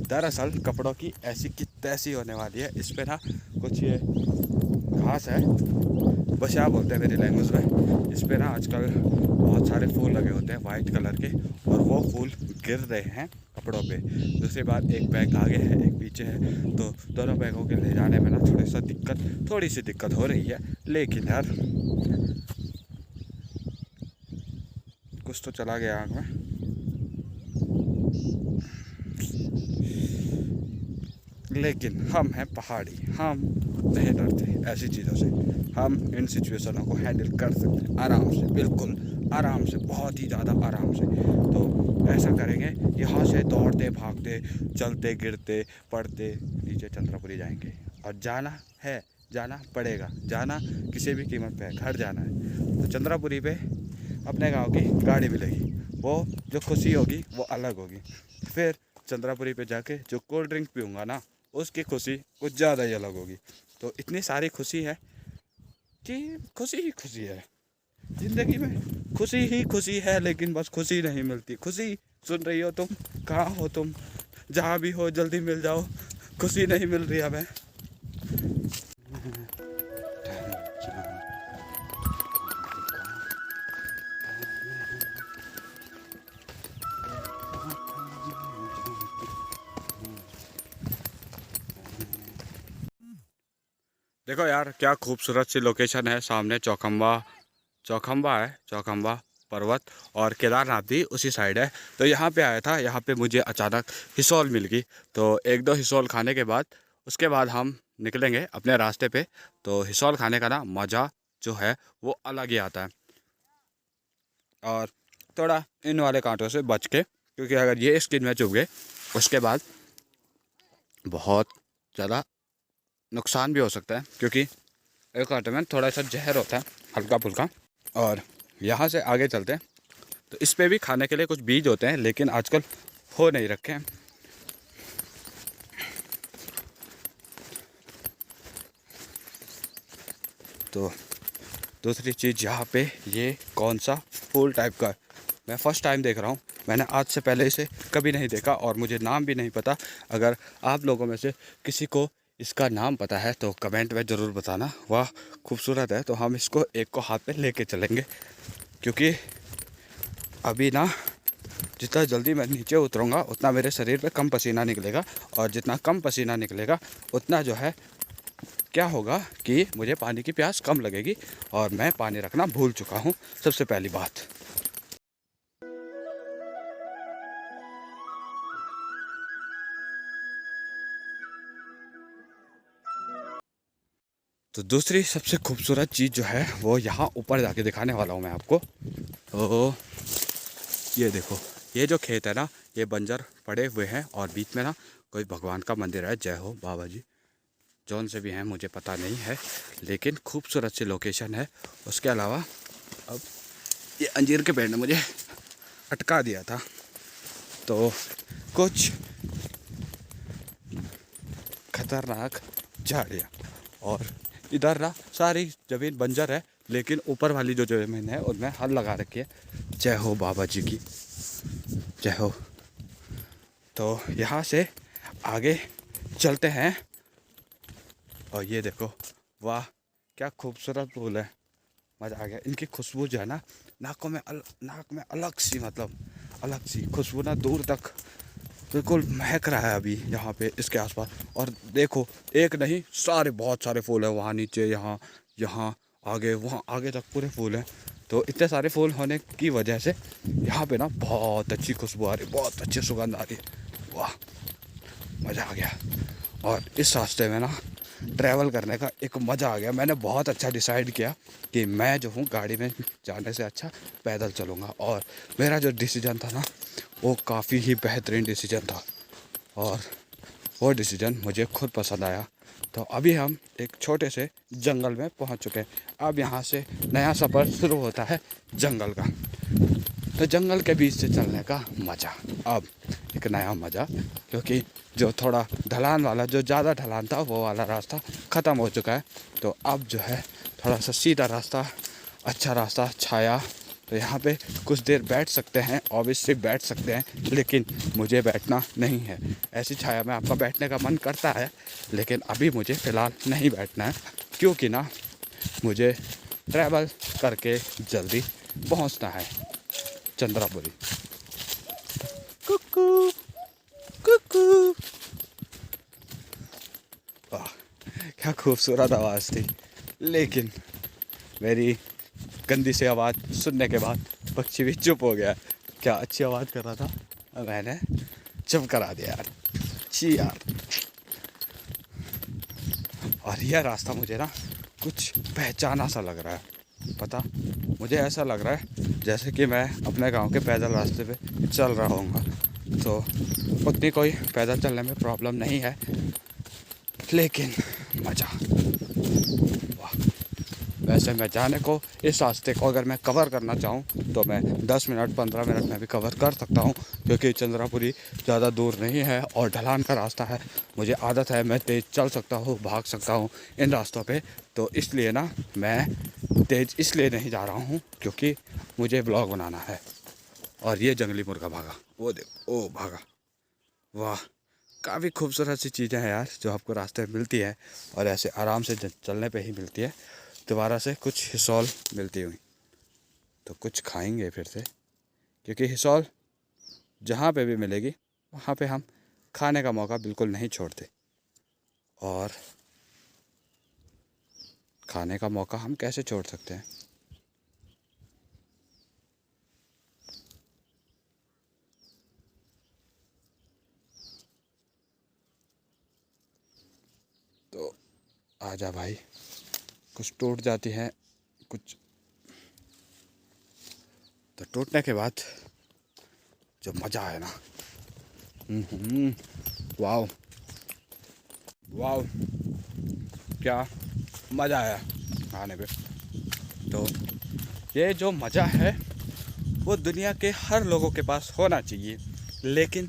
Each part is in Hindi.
दरअसल कपड़ों की ऐसी की तैसी होने वाली है। इस पे ना कुछ ये घास है, बशा बोलते हैं मेरी लैंग्वेज में। इस पे ना आजकल बहुत सारे फूल लगे होते हैं वाइट कलर के, और वो फूल गिर रहे हैं कपड़ों पे। दूसरी बात, एक बैग आगे है एक पीछे है, तो दोनों बैगों के ले जाने में ना थोड़ी सी दिक्कत हो रही है। लेकिन यार कुछ तो चला गया आँख में। लेकिन हम हैं पहाड़ी, हम नहीं डरते ऐसी चीज़ों से। हम इन सिचुएशनों को हैंडल कर सकते हैं आराम से, बिल्कुल आराम से, बहुत ही ज़्यादा आराम से। तो ऐसा करेंगे, यहाँ से दौड़ते भागते चलते गिरते पड़ते नीचे चंद्रपुरी जाएंगे। और जाना पड़ेगा, जाना किसी भी कीमत पे है, घर जाना है। तो चंद्रपुरी पे अपने गांव की गाड़ी मिलेगी, वो जो खुशी होगी वो अलग होगी। फिर चंद्रपुरी पे जाके जो कोल्ड ड्रिंक पीऊँगा ना, उसकी खुशी कुछ ज़्यादा ही अलग होगी। तो इतनी सारी खुशी है कि खुशी ही खुशी है ज़िंदगी में, खुशी ही खुशी है। लेकिन बस खुशी नहीं मिलती। खुशी सुन रही हो तुम? कहाँ हो तुम? जहाँ भी हो जल्दी मिल जाओ, खुशी नहीं मिल रही हमें। देखो यार क्या खूबसूरत सी लोकेशन है। सामने चौखंबा पर्वत, और केदारनाथ भी उसी साइड है। तो यहाँ पे आया था, यहाँ पे मुझे अचानक हिसोल मिल गई। तो एक दो हिसोल खाने के बाद उसके बाद हम निकलेंगे अपने रास्ते पे। तो हिसोल खाने का ना मज़ा जो है वो अलग ही आता है। और थोड़ा इन वाले कांटों से बच के, क्योंकि अगर ये स्किन में चुभ गए उसके बाद बहुत ज़्यादा नुकसान भी हो सकता है, क्योंकि एक कांटे में थोड़ा सा जहर होता है हल्का फुल्का। और यहाँ से आगे चलते हैं तो इस पे भी खाने के लिए कुछ बीज होते हैं, लेकिन आजकल हो नहीं रखे हैं। तो दूसरी चीज़ यहाँ पे ये कौन सा फूल टाइप का, मैं फ़र्स्ट टाइम देख रहा हूँ। मैंने आज से पहले इसे कभी नहीं देखा और मुझे नाम भी नहीं पता। अगर आप लोगों में से किसी को इसका नाम पता है तो कमेंट में ज़रूर बताना। वाह खूबसूरत है। तो हम इसको एक को हाथ पे लेके चलेंगे, क्योंकि अभी ना जितना जल्दी मैं नीचे उतरूँगा उतना मेरे शरीर पे कम पसीना निकलेगा, और जितना कम पसीना निकलेगा उतना जो है क्या होगा कि मुझे पानी की प्यास कम लगेगी, और मैं पानी रखना भूल चुका हूँ सबसे पहली बात। तो दूसरी सबसे खूबसूरत चीज़ जो है वो यहाँ ऊपर जाके दिखाने वाला हूँ मैं आपको। तो ये देखो, ये जो खेत है ना, ये बंजर पड़े हुए हैं, और बीच में ना कोई भगवान का मंदिर है। जय हो बाबा जी, जौन से भी हैं मुझे पता नहीं है, लेकिन खूबसूरत सी लोकेशन है। उसके अलावा अब ये अंजीर के पेड़ ने मुझे अटका दिया था, तो कुछ खतरनाक झाड़ियाँ। और इधर ना सारी ज़मीन बंजर है, लेकिन ऊपर वाली जो ज़मीन है उनमें हल लगा रखी है। जय हो बाबा जी की जय हो। तो यहाँ से आगे चलते हैं, और ये देखो, वाह क्या खूबसूरत फूल है, मज़ा आ गया। इनकी खुशबू जो है ना नाक में अलग सी, मतलब अलग सी खुशबू ना दूर तक बिल्कुल महक रहा है अभी यहाँ पे इसके आसपास। और देखो एक नहीं सारे बहुत सारे फूल हैं, वहाँ नीचे, यहाँ यहाँ आगे, वहाँ आगे तक पूरे फूल हैं। तो इतने सारे फूल होने की वजह से यहाँ पे ना बहुत अच्छी खुशबू आ रही, बहुत अच्छी सुगंध आ रही है। वाह मज़ा आ गया। और इस रास्ते में ना ट्रैवल करने का एक मज़ा आ गया। मैंने बहुत अच्छा डिसाइड किया कि मैं जो हूँ गाड़ी में जाने से अच्छा पैदल चलूँगा, और मेरा जो डिसीजन था ना वो काफ़ी ही बेहतरीन डिसीजन था, और वो डिसीजन मुझे खुद पसंद आया। तो अभी हम एक छोटे से जंगल में पहुँच चुके हैं। अब यहाँ से नया सफ़र शुरू होता है जंगल का। तो जंगल के बीच से चलने का मज़ा, अब एक नया मज़ा, क्योंकि जो थोड़ा ढलान वाला, जो ज़्यादा ढलान था वो वाला रास्ता ख़त्म हो चुका है। तो अब जो है थोड़ा सा सीधा रास्ता, अच्छा रास्ता, छाया तो यहाँ पे कुछ देर बैठ सकते हैं, ऑब्वियसली बैठ सकते हैं, लेकिन मुझे बैठना नहीं है। ऐसी छाया में आपका बैठने का मन करता है, लेकिन अभी मुझे फ़िलहाल नहीं बैठना है, क्योंकि ना मुझे ट्रैवल करके जल्दी पहुँचना है चंद्रापुरी। कुकू कुकू। वाह, क्या खूबसूरत आवाज़ थी, लेकिन मेरी गंदी सी आवाज़ सुनने के बाद पक्षी भी चुप हो गया। क्या अच्छी आवाज़ कर रहा था, मैंने चुप करा दिया यार। छी यार। और यह रास्ता मुझे ना कुछ पहचाना सा लग रहा है। पता, मुझे ऐसा लग रहा है जैसे कि मैं अपने गांव के पैदल रास्ते पे चल रहा हूँगा। तो उतनी कोई पैदल चलने में प्रॉब्लम नहीं है, लेकिन मज़ा, वाह। वैसे मैं जाने को इस रास्ते को अगर मैं कवर करना चाहूँ तो मैं 10 मिनट 15 मिनट में भी कवर कर सकता हूँ, क्योंकि चंद्रापुरी ज़्यादा दूर नहीं है और ढलान का रास्ता है। मुझे आदत है, मैं तेज़ चल सकता हूँ, भाग सकता हूँ इन रास्तों पे। तो इसलिए ना मैं तेज़ इसलिए नहीं जा रहा हूँ क्योंकि मुझे ब्लॉग बनाना है। और ये जंगली मुर्गा भागा, वो देखो, ओ भागा। वाह, काफ़ी खूबसूरत सी चीज़ें हैं यार जो आपको रास्ते में मिलती है, और ऐसे आराम से चलने पे ही मिलती है। दोबारा से कुछ हिसौल मिलती हुई तो कुछ खाएंगे फिर से, क्योंकि हिसौल जहाँ पे भी मिलेगी वहाँ पे हम खाने का मौका बिल्कुल नहीं छोड़ते। और खाने का मौका हम कैसे छोड़ सकते हैं? तो आजा भाई, कुछ टूट जाती है कुछ, तो टूटने के बाद जो मज़ा है ना, वाह वाह, क्या मज़ा आया खाने पे। तो ये जो मज़ा है वो दुनिया के हर लोगों के पास होना चाहिए, लेकिन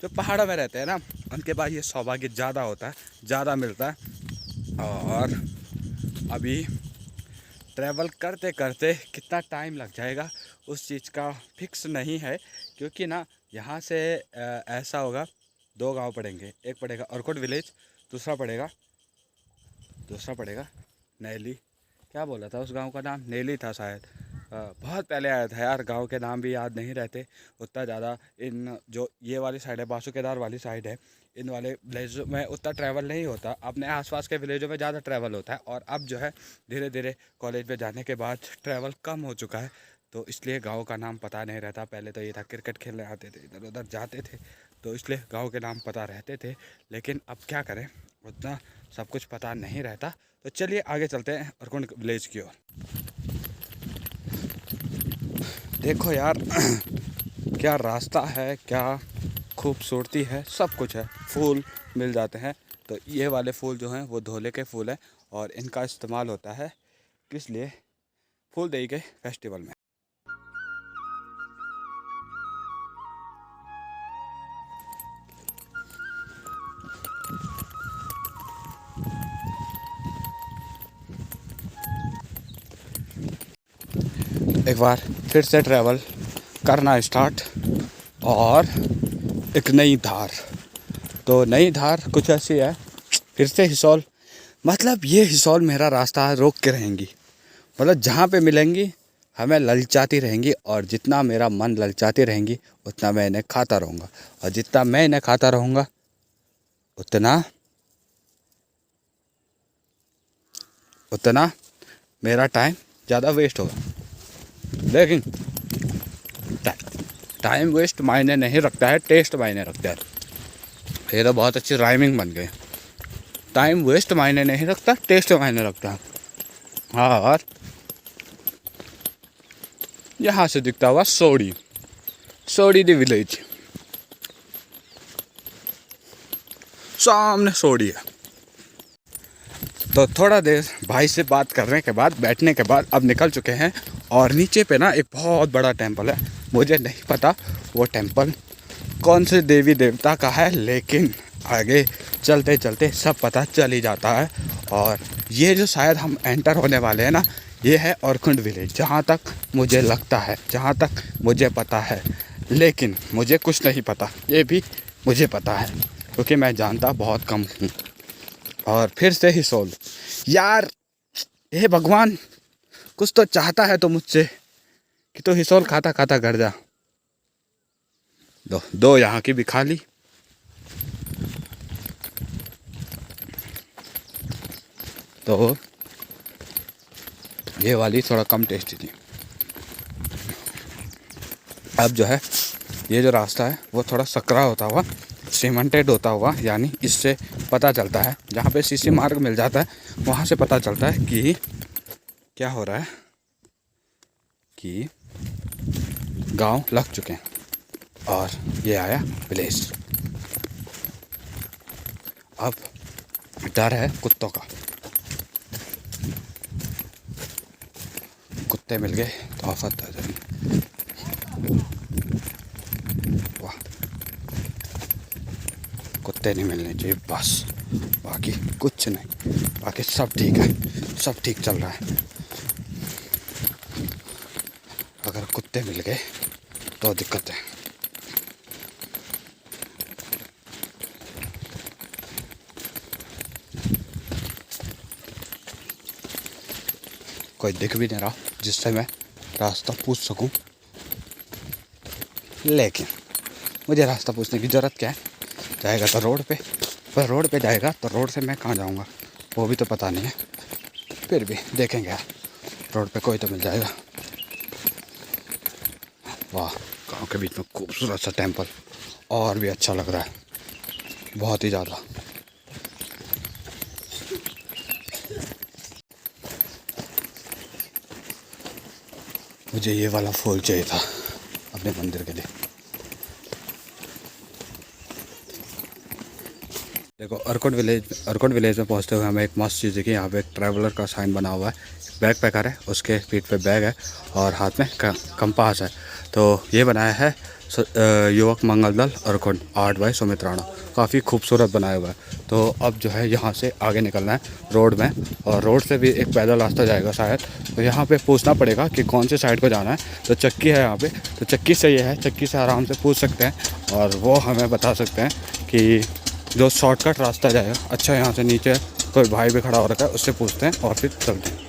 जो पहाड़ों में रहते हैं ना, उनके पास ये सौभाग्य ज़्यादा होता है, ज़्यादा मिलता है। और अभी ट्रैवल करते करते कितना टाइम लग जाएगा उस चीज़ का फिक्स नहीं है, क्योंकि ना यहाँ से ऐसा होगा, 2 गांव पड़ेंगे। एक पड़ेगा अर्कुट विलेज, दूसरा पड़ेगा नैली। क्या बोला था उस गांव का नाम? नैली था शायद। बहुत पहले आया था यार, गांव के नाम भी याद नहीं रहते उतना ज़्यादा। इन जो ये वाली साइड है, बासु केदार वाली साइड है, इन वाले विलेजों में उतना ट्रैवल नहीं होता। अपने आसपास के विलेजों में ज़्यादा ट्रैवल होता है, और अब जो है धीरे धीरे कॉलेज में जाने के बाद ट्रैवल कम हो चुका है, तो इसलिए गांव का नाम पता नहीं रहता। पहले तो ये था क्रिकेट खेलने आते थे, इधर उधर जाते थे, तो इसलिए गांव के नाम पता रहते थे। लेकिन अब क्या करें, उतना सब कुछ पता नहीं रहता। तो चलिए आगे चलते हैं अर्कुट विलेज की ओर। देखो यार क्या रास्ता है, क्या खूबसूरती है, सब कुछ है। फूल मिल जाते हैं, तो ये वाले फूल जो हैं वो धोले के फूल हैं, और इनका इस्तेमाल होता है किस लिए? फूल देई के फेस्टिवल में। एक बार फिर से ट्रैवल करना स्टार्ट, और एक नई धार। तो नई धार कुछ ऐसी है, फिर से हिसौल, मतलब ये हिसौल मेरा रास्ता रोक के रहेंगी, मतलब जहाँ पे मिलेंगी हमें ललचाती रहेंगी, और जितना मेरा मन ललचाती रहेंगी उतना मैं इन्हें खाता रहूँगा, और जितना मैं इन्हें खाता रहूँगा उतना मेरा टाइम ज़्यादा वेस्ट होगा। लेकिन टाइम वेस्ट मायने नहीं रखता है, टेस्ट मायने रखता है। ये तो बहुत अच्छी राइमिंग बन गई। टाइम वेस्ट मायने नहीं रखता, टेस्ट मायने रखता है। हाँ, और यहाँ से दिखता हुआ सोडी दी विलेज, सामने सोडी है। तो थोड़ा देर भाई से बात करने के बाद, बैठने के बाद अब निकल चुके हैं, और नीचे पे ना एक बहुत बड़ा टेंपल है। मुझे नहीं पता वो टेंपल कौन से देवी देवता का है, लेकिन आगे चलते चलते सब पता चल ही जाता है। और ये जो शायद हम एंटर होने वाले हैं ना, ये है औरकुंड विलेज, जहाँ तक मुझे लगता है, जहाँ तक मुझे पता है। लेकिन मुझे कुछ नहीं पता, ये भी मुझे पता है क्योंकि मैं जानता बहुत कम हूँ। और फिर से हिसोल, यार हे भगवान, कुछ तो चाहता है तो मुझसे कि तो हिसोल खाता खाता घर जा। दो यहाँ की भी खा ली। तो ये वाली थोड़ा कम टेस्टी थी। अब जो है ये जो रास्ता है वो थोड़ा सकरा होता हुआ, सीमेंटेड होता हुआ, यानी इससे पता चलता है, जहाँ पे सीसी मार्ग मिल जाता है वहाँ से पता चलता है कि क्या हो रहा है, कि गांव लग चुके हैं। और ये आया विलेज। अब डर है कुत्तों का, कुत्ते मिल गए तो आफत आ जाएगी। वाह, कुत्ते नहीं मिलने चाहिए बस, बाकी कुछ नहीं, बाकी सब ठीक है, सब ठीक चल रहा है। अगर कुत्ते मिल गए तो दिक्कत है। कोई दिख भी नहीं रहा जिससे मैं रास्ता पूछ सकूं, लेकिन मुझे रास्ता पूछने की ज़रूरत क्या है। जाएगा तो रोड पे, पर रोड पे जाएगा तो रोड से मैं कहाँ जाऊँगा वो भी तो पता नहीं है। फिर भी देखेंगे यार, रोड पे कोई तो मिल जाएगा। वाह, गांव के बीच में खूबसूरत सा टेंपल, और भी अच्छा लग रहा है बहुत ही ज़्यादा। मुझे ये वाला फूल चाहिए था अपने मंदिर के लिए। देखो अर्कुंड विलेज में पहुंचते हुए हमें एक मस्त चीज़ देखी। यहाँ पे एक ट्रैवलर का साइन बना हुआ है, बैग पैकर है, उसके पीठ पे बैग है और हाथ में कंपास है। तो ये बनाया है युवक मंगल दल अर्कुंड, आर्ट बाय सुमित राणा। काफ़ी खूबसूरत बनाया हुआ है। तो अब जो है यहाँ से आगे निकलना है रोड में, और रोड से भी एक पैदल रास्ता जाएगा शायद। तो यहाँ पे पूछना पड़ेगा कि कौन से साइड को जाना है। तो चक्की है यहाँ पे, तो चक्की से ये है, चक्की से आराम से पूछ सकते हैं और वो हमें बता सकते हैं कि जो शॉर्टकट रास्ता जाएगा। अच्छा, यहाँ से नीचे कोई भाई भी खड़ा हो रखा है, उससे पूछते हैं और फिर चलते हैं।